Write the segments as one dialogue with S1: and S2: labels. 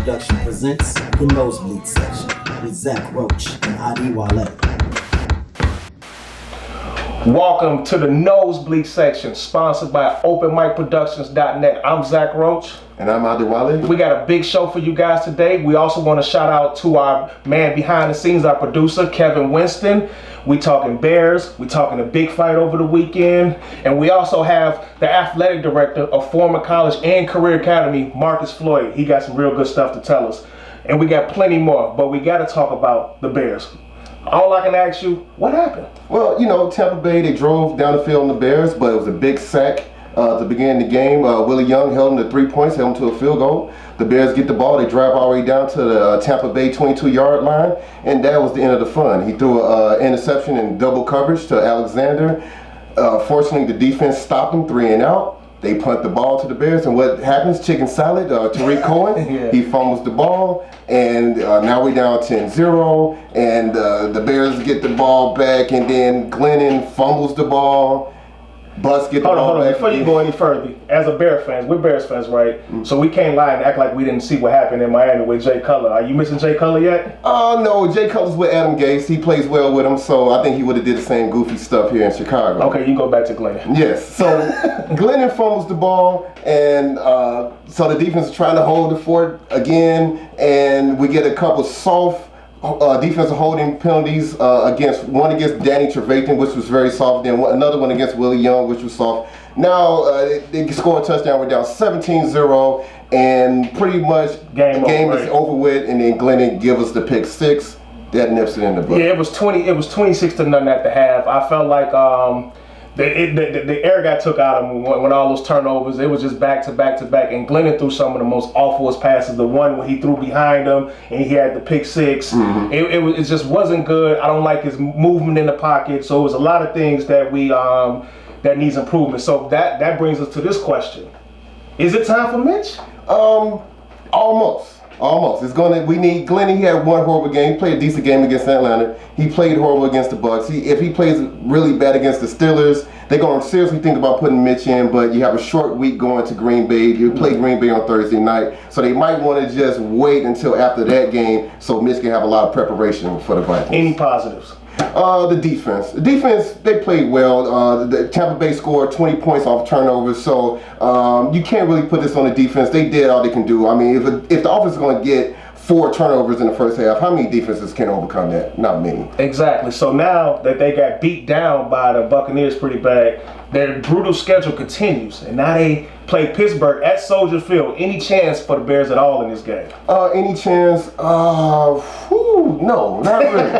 S1: Production presents The Nosebleed Section with Zach Roach and Adi Wale.
S2: Welcome to the Nosebleed Section, sponsored by OpenMicProductions.net. I'm Zach Roach.
S3: And I'm Adi Wale.
S2: We got a big show for you guys today. We also want to shout out to our man behind the scenes, our producer, Kevin Winston. We talking Bears, we talking a big fight over the weekend, and we also have the athletic director of former college and career academy, Marcus Floyd. He got some real good stuff to tell us. And we got plenty more, but we got to talk about the Bears. All I can ask you, what happened?
S3: Well, you know, Tampa Bay, they drove down the field on the Bears, but it was a big sack to begin the game. Willie Young held him to 3 points, held him to a field goal. The Bears get the ball, they drive all the way down to the Tampa Bay 22-yard line, and that was the end of the fun. He threw an interception in double coverage to Alexander. Fortunately, the defense stopped him 3 and out. They punt the ball to the Bears, and what happens? Chicken salad. Tariq Cohen,
S2: Yeah.
S3: He fumbles the ball, and now we're down 10-0, and the Bears get the ball back, and then Glennon fumbles the ball. Bus get the ball back.
S2: Before you go any further, as a Bears fans, we're Bears fans, right? So we can't lie and act like we didn't see what happened in Miami with Jay Cutler. Are you missing Jay Cutler yet?
S3: No, Jay Cutler's with Adam Gase. He plays well with him, so I think he would have did the same goofy stuff here in Chicago.
S2: Okay, you can go back to Glennon.
S3: Yes, so Glennon fumbles the ball, and so the defense is trying to hold the fort again, and we get a couple soft defensive holding penalties against Danny Trevathan, which was very soft, then another one against Willie Young, which was soft. Now they score a touchdown. We're down 17-0, and pretty much the game is over with, and then Glennon give us the pick six. That nips it in the butt.
S2: Yeah, it was 26-0 at the half. I felt like the air got took out of him when all those turnovers. It was just back to back to back, and Glennon threw some of the most awfulest passes. The one where he threw behind him and he had the pick six. Mm-hmm. It just wasn't good. I don't like his movement in the pocket. So it was a lot of things that that needs improvement. So that brings us to this question: is it time for Mitch?
S3: Almost. We need Glennon. He had one horrible game. He played a decent game against Atlanta. He played horrible against the Bucks. If he plays really bad against the Steelers, they're going to seriously think about putting Mitch in, but you have a short week going to Green Bay. You play Green Bay on Thursday night, so they might want to just wait until after that game so Mitch can have a lot of preparation for the Vikings.
S2: Any positives?
S3: The defense. The defense, they played well. The Tampa Bay scored 20 points off turnovers, so you can't really put this on the defense. They did all they can do. I mean, if the offense is going to get 4 turnovers in the first half, how many defenses can overcome that? Not many.
S2: Exactly. So now that they got beat down by the Buccaneers pretty bad, their brutal schedule continues, and now they play Pittsburgh at Soldier Field. Any chance for the Bears at all in this game?
S3: Any chance? No, not really.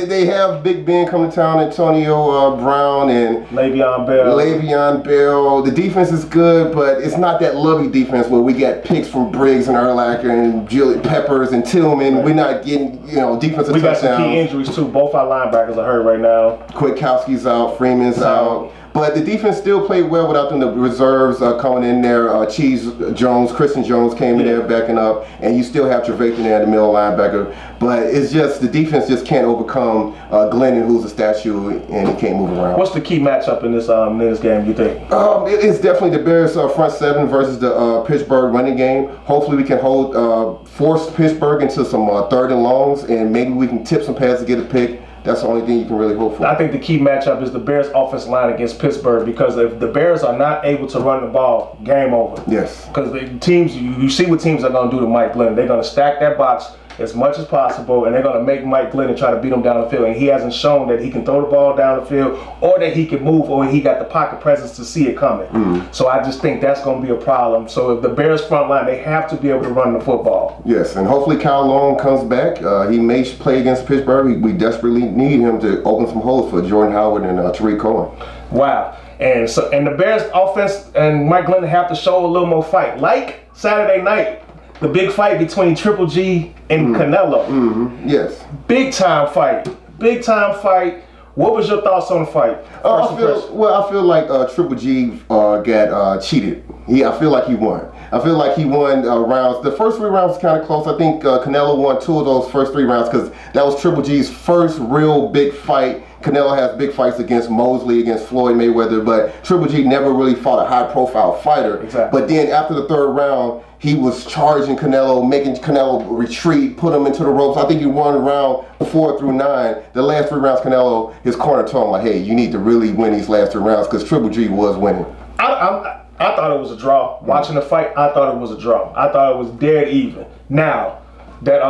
S3: They have Big Ben coming to town, Antonio Brown and Le'Veon Bell. The defense is good, but it's not that lovey defense where we get picks from Briggs and Urlacher and Julius Peppers and Tillman. Right. We're not getting, defensive touchdowns.
S2: We got some key injuries too. Both our linebackers are hurt right now.
S3: Kwiatkowski's out, Freeman's out. But the defense still played well without them. The reserves coming in there. Christian Jones came in there backing up, and you still have Trevathan there, the middle linebacker. But it's just the defense just can't overcome Glennon, who's a statue, and he can't move around.
S2: What's the key matchup in this game, you think?
S3: It's definitely the Bears front seven versus the Pittsburgh running game. Hopefully we can force Pittsburgh into some third and longs, and maybe we can tip some passes to get a pick. That's the only thing you can really hope for.
S2: I think the key matchup is the Bears' offensive line against Pittsburgh, because if the Bears are not able to run the ball, game over.
S3: Yes.
S2: Because the teams, you see what teams are going to do to Mike Glennon. They're going to stack that box as much as possible, and they're going to make Mike Glennon try to beat him down the field. And he hasn't shown that he can throw the ball down the field, or that he can move, or he got the pocket presence to see it coming. Mm. So I just think that's going to be a problem. So if the Bears front line, they have to be able to run the football.
S3: Yes, and hopefully Kyle Long comes back. He may play against Pittsburgh. We desperately need him to open some holes for Jordan Howard and Tariq Cohen.
S2: Wow. And the Bears offense and Mike Glennon have to show a little more fight. Like Saturday night, the big fight between Triple G and Canelo.
S3: Mm-hmm. Yes.
S2: Big time fight. What was your thoughts on the fight?
S3: I feel like Triple G got cheated. I feel like he won. Rounds. The first 3 rounds was kind of close. I think Canelo won 2 of those first 3 rounds because that was Triple G's first real big fight. Canelo has big fights against Mosley, against Floyd Mayweather, but Triple G never really fought a high-profile fighter.
S2: Exactly.
S3: But then after the 3rd round, he was charging Canelo, making Canelo retreat, put him into the ropes. I think he won round 4 through 9. The last 3 rounds, Canelo, his corner told him, like, hey, you need to really win these last 3 rounds because Triple G was winning.
S2: I thought it was a draw. Watching the fight, I thought it was a draw. I thought it was dead even. Now, that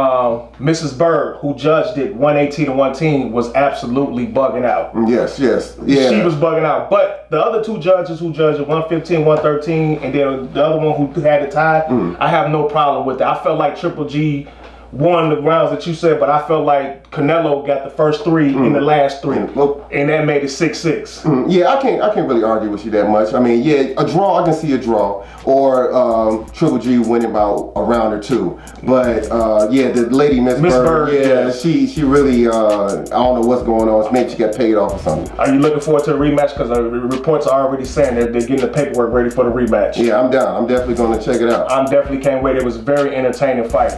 S2: Mrs. Bird, who judged it 118 to 110, was absolutely bugging out.
S3: Yes. Yeah.
S2: She was bugging out. But the other 2 judges who judged it 115, 113, and then the other one who had it tied, I have no problem with that. I felt like Triple G won the rounds that you said, but I felt like Canelo got the first 3 in the last 3, and that made it 6-6.
S3: Yeah, I can't really argue with you that much. I mean, yeah, a draw, I can see a draw, or Triple G winning about a round or 2. But yeah, the lady Miss Bird, yeah, she really, I don't know what's going on. Maybe she got paid off or something.
S2: Are you looking forward to the rematch? Because the reports are already saying that they're getting the paperwork ready for the rematch.
S3: Yeah, I'm down. I'm definitely going to check it out.
S2: I definitely can't wait. It was a very entertaining fight.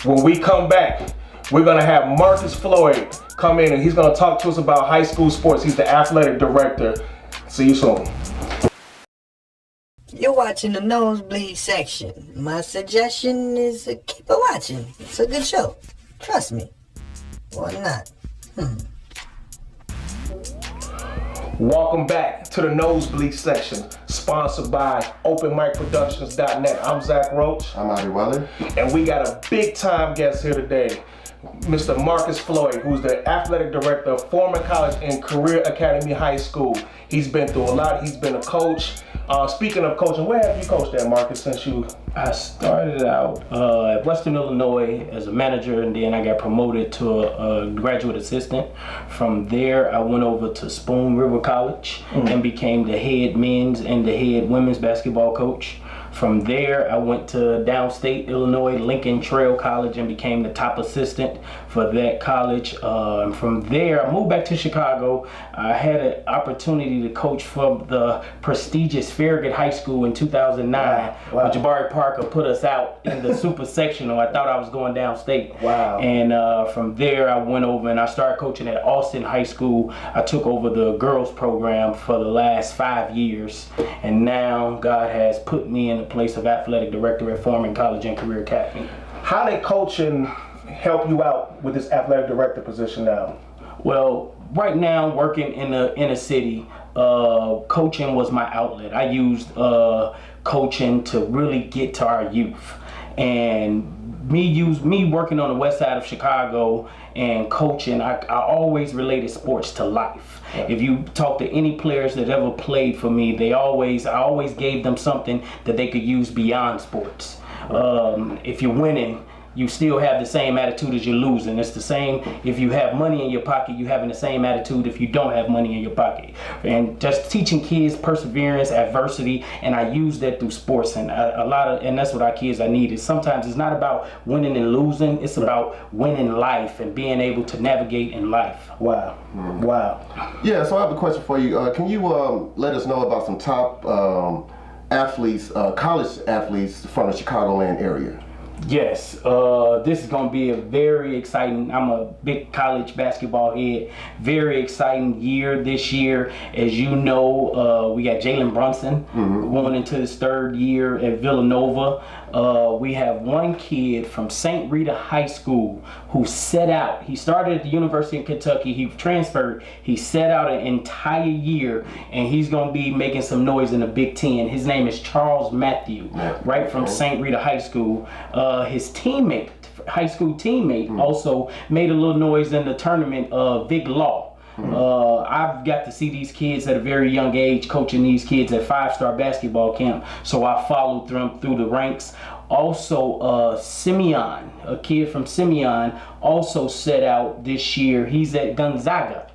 S2: When we come back, we're going to have Marcus Floyd come in and he's going to talk to us about high school sports. He's the athletic director. See you soon.
S4: You're watching the nosebleed section. My suggestion is keep it watching. It's a good show. Trust me. Or not.
S2: Welcome back to the nosebleed section, sponsored by OpenMicProductions.net. I'm Zach Roach.
S3: I'm Adi Weller.
S2: And we got a big time guest here today, Mr. Marcus Floyd, who's the athletic director of Foreman College and Career Academy High School. He's been through a lot. He's been a coach. Speaking of coaching, where have you coached at, Marcus, since you?
S5: I started out at Western Illinois as a manager, and then I got promoted to a graduate assistant. From there, I went over to Spoon River College and became the head men's and the head women's basketball coach. From there, I went to downstate Illinois, Lincoln Trail College, and became the top assistant for that college. And from there, I moved back to Chicago. I had an opportunity to coach from the prestigious Farragut High School in 2009. When Jabari Parker put us out in the super sectional, I thought I was going downstate.
S2: Wow.
S5: And from there, I went over and I started coaching at Austin High School. I took over the girls program for the last 5 years. And now God has put me in the place of athletic director at Foreman College and Career Academy.
S2: How did coaching help you out with this athletic director position now?
S5: Well, right now, working in the inner city, coaching was my outlet. I used coaching to really get to our youth. And me working on the west side of Chicago and coaching, I always related sports to life. If you talk to any players that ever played for me, I always gave them something that they could use beyond sports. If you're winning, you still have the same attitude as you're losing. It's the same if you have money in your pocket, you having the same attitude if you don't have money in your pocket. And just teaching kids perseverance, adversity, and I use that through sports. And and that's what our kids are needed. Sometimes it's not about winning and losing, it's about winning life and being able to navigate in life.
S2: Wow. Wow.
S3: Yeah, so I have a question for you. Can you let us know about some top athletes, college athletes from the Chicagoland area?
S5: Yes, this is going to be a very exciting, I'm a big college basketball head, very exciting year this year. As you know, we got Jalen Brunson going into his 3rd year at Villanova. We have one kid from St. Rita High School who set out, he started at the University of Kentucky, he transferred, he set out an entire year, and he's going to be making some noise in the Big Ten. His name is Charles Matthew, right from St. Rita High School. His teammate, high school teammate, also made a little noise in the tournament, Vic Law. I've got to see these kids at a very young age, coaching these kids at 5-star basketball camp, so I followed them through the ranks. Also, Simeon, a kid from Simeon, also set out this year. He's at Gonzaga.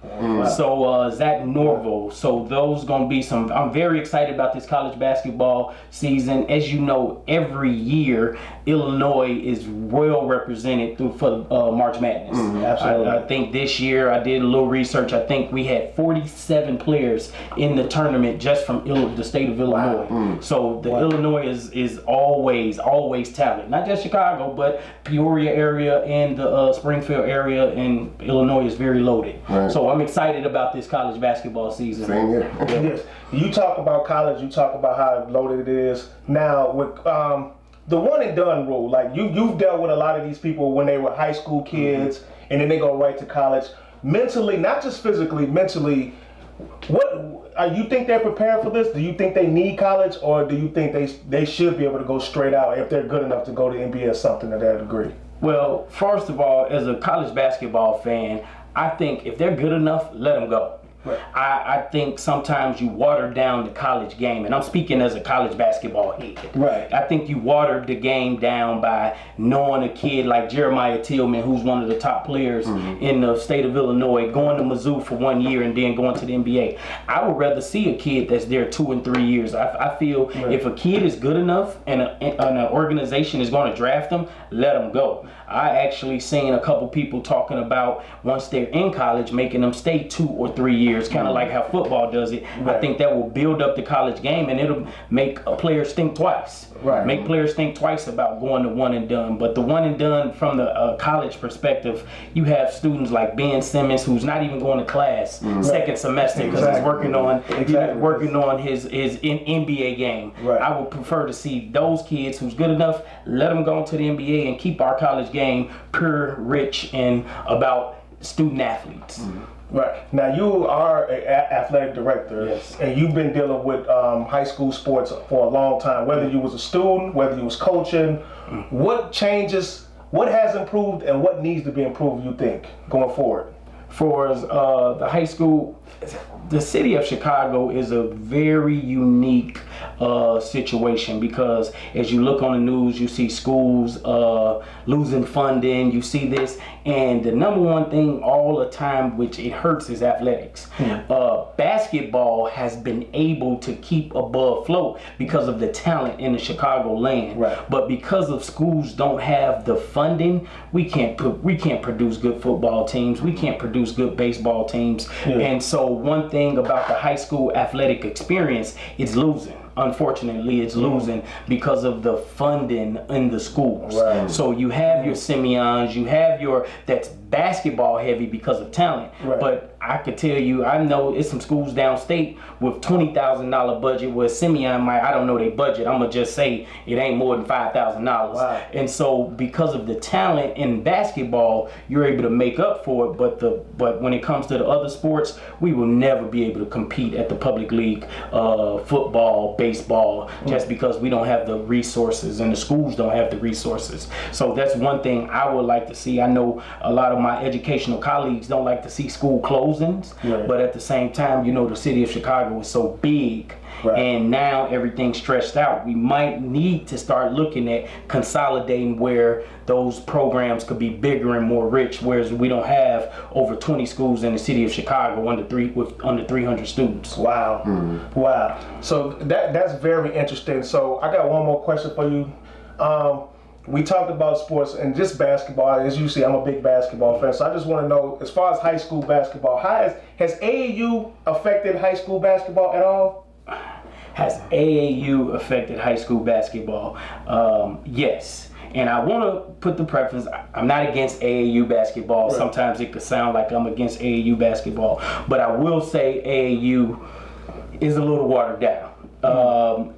S5: So Zach Norville. So those gonna be some. I'm very excited about this college basketball season. As you know, every year Illinois is well represented for March Madness.
S2: Absolutely.
S5: I think this year I did a little research. I think we had 47 players in the tournament just from the state of Illinois. So the Illinois is always talent. Not just Chicago, but Peoria area and the Springfield area, and Illinois is very loaded. So I'm excited about this college basketball season.
S3: Same here.
S2: Yes. You talk about college, you talk about how loaded it is. Now, with the one and done rule. Like you've dealt with a lot of these people when they were high school kids, and then they go right to college. Mentally, not just physically, mentally. You think they're prepared for this? Do you think they need college, or do you think they should be able to go straight out if they're good enough to go to NBA or something to that degree?
S5: Well, first of all, as a college basketball fan, I think if they're good enough, let them go.
S2: Right.
S5: I think sometimes you water down the college game, and I'm speaking as a college basketball head.
S2: Right.
S5: I think you watered the game down by knowing a kid like Jeremiah Tillman, who's one of the top players in the state of Illinois, going to Mizzou for 1 year and then going to the NBA. I would rather see a kid that's there 2 and 3 years. I feel if a kid is good enough and an organization is going to draft them, let them go. I actually seen a couple people talking about once they're in college, making them stay 2 or 3 years, kind of like how football does it.
S2: Right.
S5: I think that will build up the college game, and it'll make players think twice.
S2: Right.
S5: Make players think twice about going to one and done. But the one and done from the college perspective, you have students like Ben Simmons, who's not even going to class second semester because he's working on his NBA game.
S2: Right.
S5: I would prefer to see those kids who's good enough, let them go to the NBA and keep our college game pure, rich, and about student athletes.
S2: Right. Now you are an athletic director,
S5: Yes.
S2: and you've been dealing with high school sports for a long time. Whether you was a student, whether you was coaching, what changes, what has improved, and what needs to be improved, you think, going forward?
S5: For the high school, the city of Chicago is a very unique situation because as you look on the news, you see schools losing funding, you see this, and the number one thing all the time, which it hurts, is athletics. Basketball has been able to keep above float because of the talent in the Chicago land.
S2: Right.
S5: But because of schools don't have the funding, we can't produce good football teams, we can't produce good baseball teams. And so one thing about the high school athletic experience is losing. Unfortunately, it's losing because of the funding in the schools.
S2: Right.
S5: So you have your Simeons, you have that's basketball heavy because of talent.
S2: Right.
S5: But I could tell you, I know it's some schools downstate with $20,000 budget where Simeon I don't know their budget. I'm gonna just say it ain't more than $5,000.
S2: Wow.
S5: And so because of the talent in basketball, you're able to make up for it. But when it comes to the other sports, we will never be able to compete at the public league, football, baseball, just because we don't have the resources and the schools don't have the resources. So that's one thing I would like to see. I know a lot of my educational colleagues don't like to see school closings, but at the same time, the city of Chicago is so big.
S2: Right.
S5: And now everything's stretched out. We might need to start looking at consolidating where those programs could be bigger and more rich, whereas we don't have over 20 schools in the city of Chicago with under 300 students.
S2: Wow. Wow. So that's very interesting. So I got one more question for you. We talked about sports and just basketball. As you see, I'm a big basketball fan. So I just want to know, as far as high school basketball, has AAU affected high school basketball at all?
S5: Has AAU affected high school basketball? Yes. And I want to put the preference, I'm not against AAU basketball. Right. Sometimes it could sound like I'm against AAU basketball. But I will say AAU is a little watered down.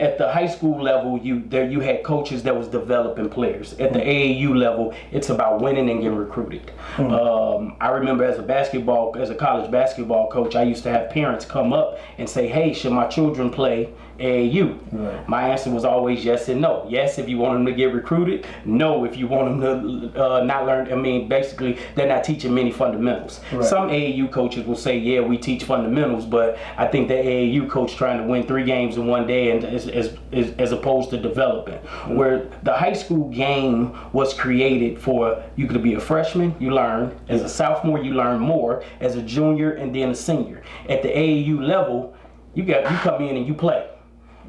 S5: At the high school level, you had coaches that was developing players. At the AAU level, it's about winning and getting recruited. I remember as a college basketball coach, I used to have parents come up and say, "Hey, should my children play AAU?" Right. My answer was always yes and no. Yes, if you want them to get recruited. No, if you want them to not learn. I mean, basically, they're not teaching many fundamentals. Right. Some AAU coaches will say, "Yeah, we teach fundamentals," but I think the AAU coach trying to win 3 games in one day, and as opposed to developing. Where the high school game was created for, you could be a freshman, you learn. As a sophomore, you learn more. As a junior, and then a senior. At the AAU level, you come in and you play.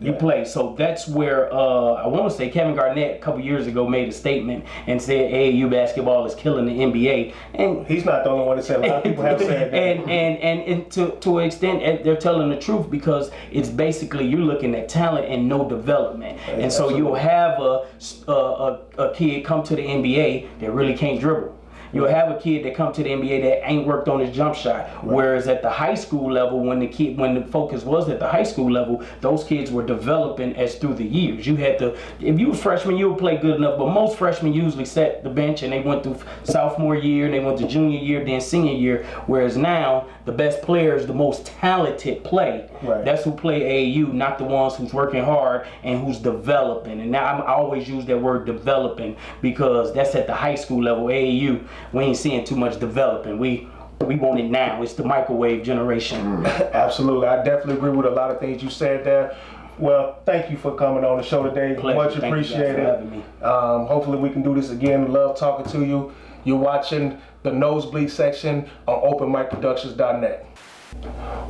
S5: You play. So that's where I want to say Kevin Garnett a couple years ago made a statement and said AAU basketball is killing the NBA. And
S2: he's not the only one that said. A lot of people have said that.
S5: And to an extent, they're telling the truth, because it's basically you're looking at talent and no development. And so you'll have a kid come to the NBA that really can't dribble. You'll have a kid that come to the NBA that ain't worked on his jump shot. Whereas at the high school level, when the focus was at the high school level, those kids were developing as through the years. You had to, if you was freshman, you would play good enough, but most freshmen usually set the bench and they went through sophomore year, and they went to junior year, then senior year. Whereas now, the best players, the most talented play.
S2: Right.
S5: That's who play AAU, not the ones who's working hard and who's developing. And now I always use that word developing because that's at the high school level. AAU, we ain't seeing too much developing. We want it now. It's the microwave generation.
S2: Absolutely. I definitely agree with a lot of things you said there. Well, thank you for coming on the show today.
S5: Pleasure.
S2: Much
S5: Thank you guys
S2: appreciated.
S5: for having me.
S2: Hopefully we can do this again. Love talking to you. You're watching the Nosebleed section on OpenMicProductions.net.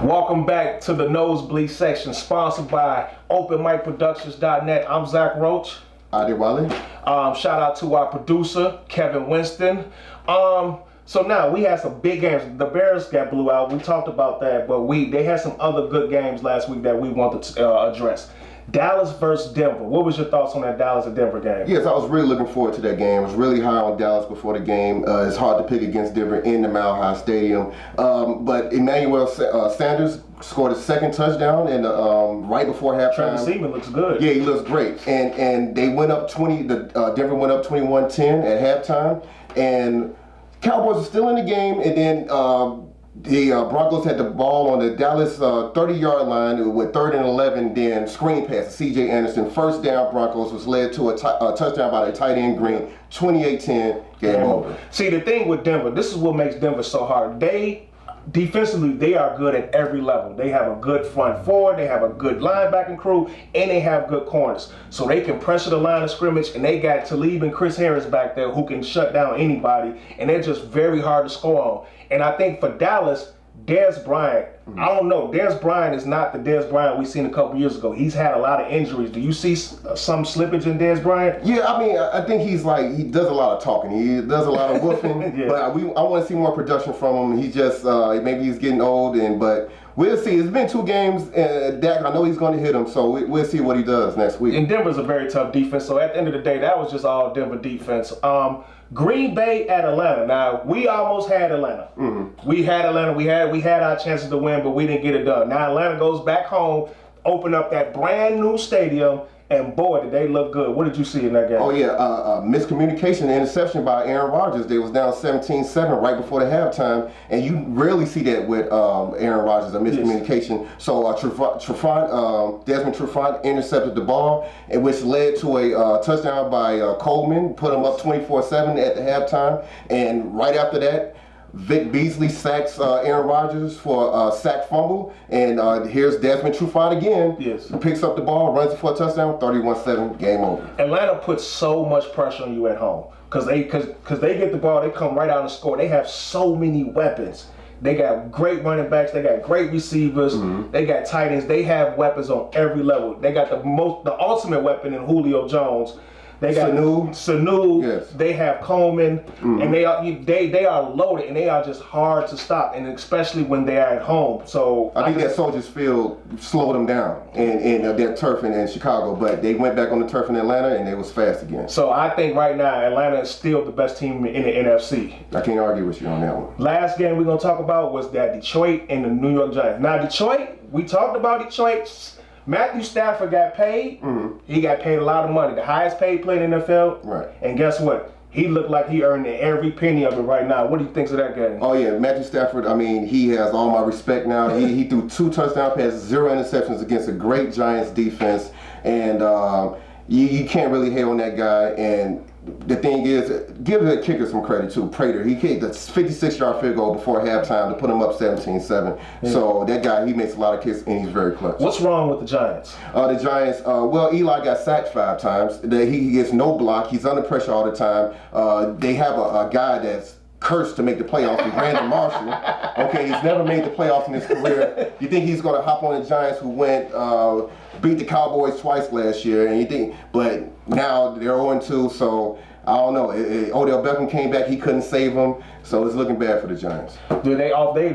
S2: Welcome back to the Nosebleed section, sponsored by OpenMicProductions.net. I'm Zach Roach.
S3: Adewale.
S2: Shout out to our producer, Kevin Winston. So now we had some big games. The Bears got blew out. We talked about that, but they had some other good games last week that we wanted to address. Dallas versus Denver. What was your thoughts on that Dallas and Denver game?
S3: Yes, I was really looking forward to that game. I was really high on Dallas before the game. It's hard to pick against Denver in the Mile High Stadium. But Emmanuel Sanders scored his second touchdown and right before halftime.
S2: Trevor Seaman looks good.
S3: Yeah, he looks great. And they went up 20. Denver went up 21-10 at halftime, and Cowboys are still in the game. And then the Broncos had the ball on the Dallas 30-yard line with 3rd and 11. Then screen pass to C.J. Anderson. First down, Broncos was led to a touchdown by the tight end Green. 28-10, game over.
S2: See, the thing with Denver, this is what makes Denver so hard. Defensively, they are good at every level. They have a good front four, they have a good linebacking crew, and they have good corners. So they can pressure the line of scrimmage, and they got Talib and Chris Harris back there who can shut down anybody, and they're just very hard to score on. And I think for Dallas, Dez Bryant, I don't know. Dez Bryant is not the Dez Bryant we seen a couple years ago. He's had a lot of injuries. Do you see some slippage in Dez Bryant?
S3: Yeah, I mean, I think he does a lot of talking. He does a lot of woofing.
S2: Yeah.
S3: But I want to see more production from him. He's just maybe he's getting old, but we'll see. It's been 2 games, and Dak, I know he's going to hit him, so we'll see what he does next week.
S2: And Denver's a very tough defense. So at the end of the day, that was just all Denver defense. Green Bay at Atlanta. Now, we almost had Atlanta. We had Atlanta. We had our chances to win, but we didn't get it done. Now Atlanta goes back home, open up that brand new stadium, and boy, did they look good. What did you see in that game?
S3: Oh yeah, miscommunication and interception by Aaron Rodgers. They was down 17-7 right before the halftime, and you rarely see that with Aaron Rodgers, a miscommunication. Yes. So Desmond Trufant intercepted the ball, and which led to a touchdown by Coleman, put him up 24-7 at the halftime, and right after that, Vic Beasley sacks Aaron Rodgers for a sack fumble, and here's Desmond Trufant again.
S2: Yes.
S3: Picks up the ball, runs it for a touchdown, 31-7, game over.
S2: Atlanta puts so much pressure on you at home because they get the ball, they come right out and score. They have so many weapons. They got great running backs. They got great receivers. They got tight ends. They have weapons on every level. They got the ultimate weapon in Julio Jones. They got Sanu. Yes. They have Coleman, and they are loaded, and they are just hard to stop, and especially when they are at home. So
S3: I think that Soldiers Field slowed them down in their turf in Chicago, but they went back on the turf in Atlanta, and it was fast again.
S2: So I think right now Atlanta is still the best team in the NFC.
S3: I can't argue with you on that one.
S2: Last game we're gonna talk about was that Detroit and the New York Giants. Now Detroit, we talked about Detroit. Matthew Stafford got paid. He got paid a lot of money, the highest paid player in the NFL.
S3: Right.
S2: And guess what? He looked like he earned every penny of it right now. What do you think of that game?
S3: Oh yeah, Matthew Stafford. I mean, he has all my respect now. He threw 2 touchdown passes, 0 interceptions against a great Giants defense, and you can't really hate on that guy. And the thing is, give the kicker some credit too. Prater, he kicked a 56-yard field goal before halftime to put him up 17-7. Yeah. So that guy, he makes a lot of kicks, and he's very clutch.
S2: What's wrong with the Giants?
S3: The Giants, well, Eli got sacked 5 times. He gets no block. He's under pressure all the time. They have a guy that's cursed to make the playoffs with Brandon Marshall. Okay, he's never made the playoffs in his career. You think he's going to hop on the Giants, who beat the Cowboys twice last year, and you think, but now they're 0-2, so I don't know. Odell Beckham came back, he couldn't save them, so it's looking bad for the Giants.
S2: Dude, they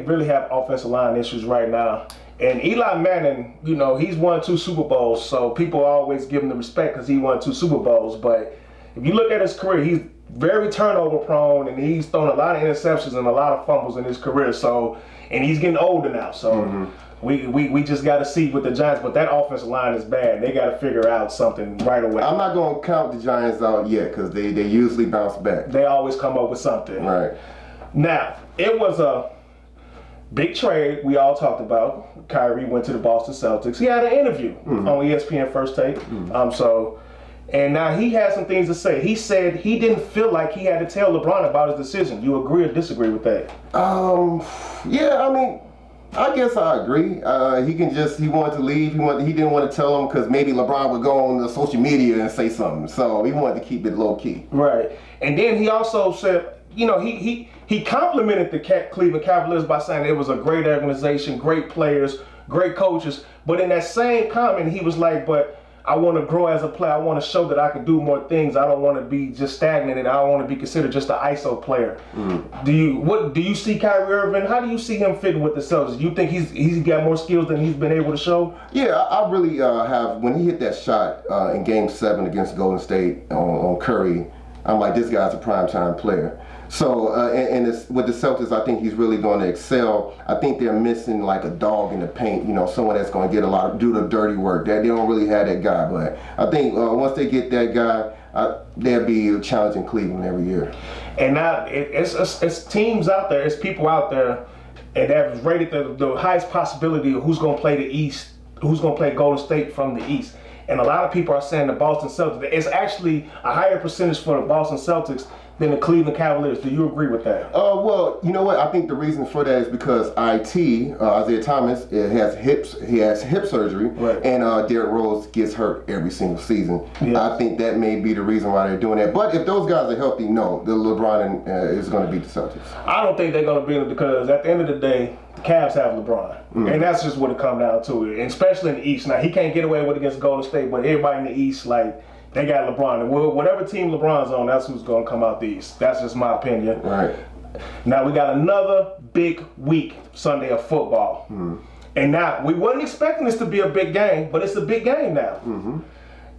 S2: really have offensive line issues right now. And Eli Manning, you know, he's won 2 Super Bowls, so people always give him the respect because he won 2 Super Bowls. But if you look at his career, he's very turnover prone, and he's thrown a lot of interceptions and a lot of fumbles in his career. So, and he's getting older now. So we just got to see with the Giants. But that offensive line is bad. They got to figure out something right away.
S3: I'm not going to count the Giants out yet because they usually bounce back.
S2: They always come up with something.
S3: Right.
S2: Now, it was a big trade we all talked about. Kyrie went to the Boston Celtics. He had an interview on ESPN First Take. And now he had some things to say. He said he didn't feel like he had to tell LeBron about his decision. You agree or disagree with that?
S3: Yeah, I mean, I guess I agree. He wanted to leave. He didn't want to tell him because maybe LeBron would go on the social media and say something. So he wanted to keep it low key.
S2: Right. And then he also said, you know, he complimented the Cleveland Cavaliers by saying it was a great organization, great players, great coaches. But in that same comment, he was like, but I want to grow as a player. I want to show that I can do more things. I don't want to be just stagnant, and I don't want to be considered just an ISO player. Do you see Kyrie Irving? How do you see him fitting with the Celtics? Do you think he's got more skills than he's been able to show?
S3: Yeah, I really have. When he hit that shot in Game 7 against Golden State on Curry, I'm like, this guy's a primetime player. So, and it's, with the Celtics, I think he's really going to excel. I think they're missing like a dog in the paint, you know, someone that's going to get do the dirty work. They don't really have that guy, but I think once they get that guy, they'll be challenging Cleveland every year.
S2: And now it's teams out there, it's people out there, and they've rated the highest possibility of who's going to play the East, who's going to play Golden State from the East. And a lot of people are saying the Boston Celtics. It's actually a higher percentage for the Boston Celtics than the Cleveland Cavaliers. Do you agree with that?
S3: Well, you know what? I think the reason for that is because Isaiah Thomas, he has hip surgery,
S2: right,
S3: and Derrick Rose gets hurt every single season.
S2: Yes.
S3: I think that may be the reason why they're doing that. But if those guys are healthy, no, the LeBron is going to beat the Celtics.
S2: I don't think they're going to beat them because at the end of the day, the Cavs have LeBron. And that's just what it comes down to, and especially in the East. Now, he can't get away with it against Golden State, but everybody in the East, like, they got LeBron. And whatever team LeBron's on, that's who's going to come out the East. That's just my opinion.
S3: Right.
S2: Now, we got another big week Sunday of football. And now, we weren't expecting this to be a big game, but it's a big game now.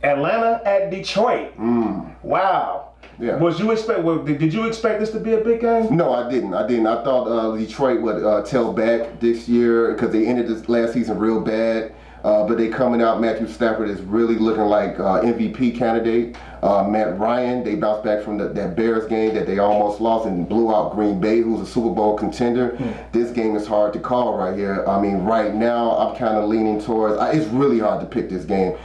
S2: Atlanta at Detroit. Wow.
S3: Yeah.
S2: Did you expect this to be a big game?
S3: No, I didn't. I thought Detroit would tail back this year because they ended this last season real bad. But they coming out. Matthew Stafford is really looking like MVP candidate. Matt Ryan, they bounced back from that Bears game that they almost lost and blew out Green Bay, who's a Super Bowl contender. This game is hard to call right here. I mean, right now I'm kind of leaning towards. It's really hard to pick this game.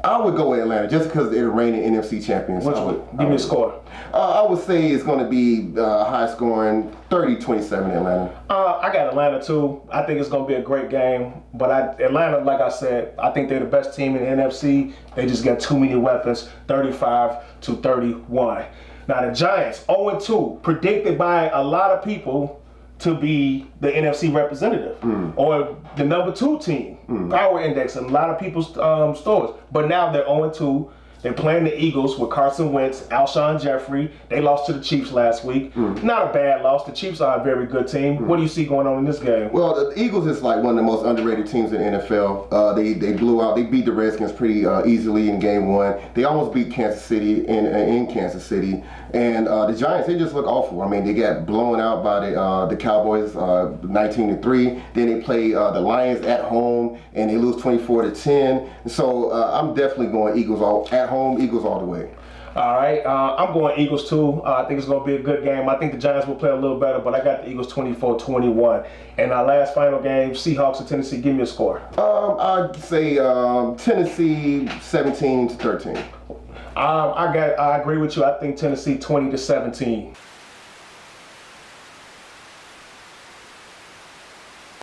S3: I would go with Atlanta just because they're the reigning NFC champions.
S2: Give me a score.
S3: I would say it's going to be high scoring, 30-27 Atlanta.
S2: I got Atlanta too. I think it's going to be a great game. But Atlanta, like I said, I think they're the best team in the NFC. They just got too many weapons, 35-31. Now the Giants, 0-2, predicted by a lot of people to be the NFC representative or the number 2 team, power index in a lot of people's stores. But now they're 0-2. They're playing the Eagles with Carson Wentz, Alshon Jeffrey. They lost to the Chiefs last week. Not a bad loss. The Chiefs are a very good team. What do you see going on in this game?
S3: Well, the Eagles is like one of the most underrated teams in the NFL. They beat the Redskins pretty easily in game 1. They almost beat Kansas City in Kansas City. And the Giants, they just look awful. I mean, they got blown out by the Cowboys 19-3. Then they play the Lions at home and they lose 24-10. So I'm definitely going Eagles at home, Eagles all the way.
S2: All right, I'm going Eagles too. I think it's going to be a good game. I think the Giants will play a little better, but I got the Eagles 24-21. And our last final game, Seahawks and Tennessee. Give me a score.
S3: I'd say Tennessee 17-13.
S2: I agree with you. I think Tennessee 20-17.